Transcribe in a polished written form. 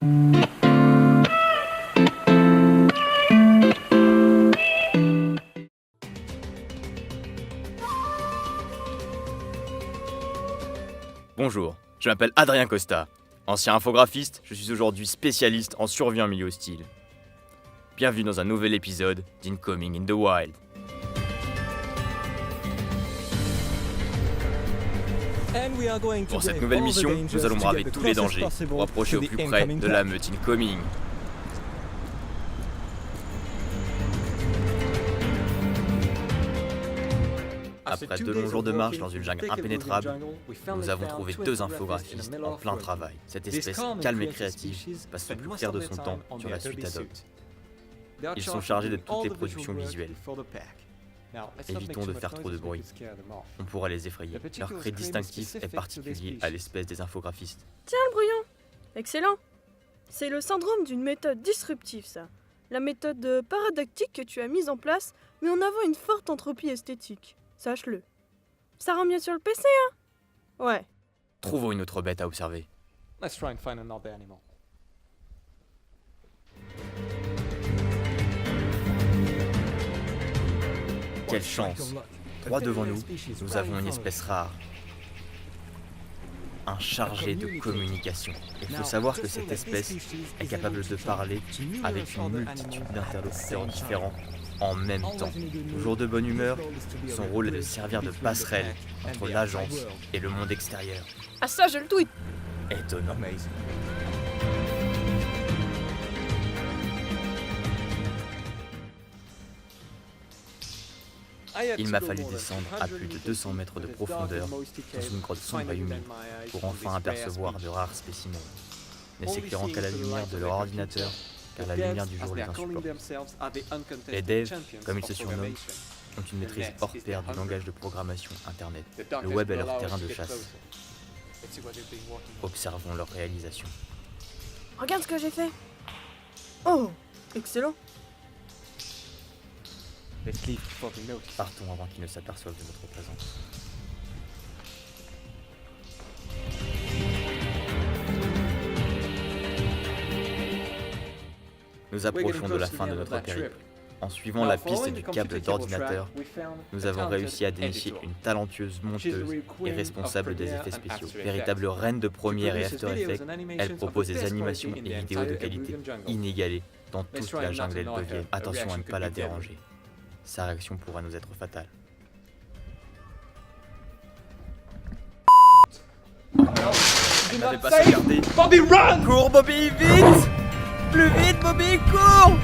Bonjour, je m'appelle Adrien Costa. Ancien infographiste, je suis aujourd'hui spécialiste en survie en milieu hostile. Bienvenue dans un nouvel épisode d'Incoming in the Wild. Pour cette nouvelle mission, nous allons braver tous les dangers pour approcher au plus près de la meute Incoming. Après 2 longs jours de marche dans une jungle impénétrable, nous avons trouvé 2 infographistes en plein travail. Cette espèce calme et créative passe le plus clair de son temps sur la suite Adobe. Ils sont chargés de toutes les productions visuelles. Évitons de faire trop de bruit, on pourra les effrayer. Leur cri distinctif est particulier à l'espèce des infographistes. Tiens le brouillon, excellent. C'est le syndrome d'une méthode disruptive ça. La méthode paradactique que tu as mise en place, mais en avant une forte entropie esthétique. Sache-le. Ça rend mieux sur le PC, hein? Ouais. Trouvons une autre bête à observer. Let's try and find another animal. Quelle chance! Droit devant nous, nous avons une espèce rare. Un chargé de communication. Il faut savoir que cette espèce est capable de parler avec une multitude d'interlocuteurs différents en même temps. Toujours de bonne humeur, son rôle est de servir de passerelle entre l'agence et le monde extérieur. Ah ça, je le tweet! Étonnant. Il m'a fallu descendre à plus de 200 mètres de profondeur dans une grotte sombre et humide pour enfin apercevoir de rares spécimens, ne s'éclairant qu'à la lumière de leur ordinateur, car la lumière du jour les insupporte. Les devs, comme ils se surnomment, ont une maîtrise hors pair du langage de programmation Internet. Le web est leur terrain de chasse. Observons leur réalisation. Regarde ce que j'ai fait. Oh, excellent. Partons avant qu'ils ne s'aperçoivent de notre présence. Nous approchons de la fin de notre périple. En suivant la piste du câble d'ordinateur, nous avons réussi à dénicher une talentueuse monteuse et responsable des effets spéciaux. Véritable reine de Premiere et After Effects, elle propose des animations et vidéos de qualité inégalée dans toute la jungle elbevienne. Attention à ne pas la déranger. Sa réaction pourra nous être fatale. Vous n'avez pas sauvegardé. Bobby, run! Cours Bobby, vite! Plus vite Bobby, cours!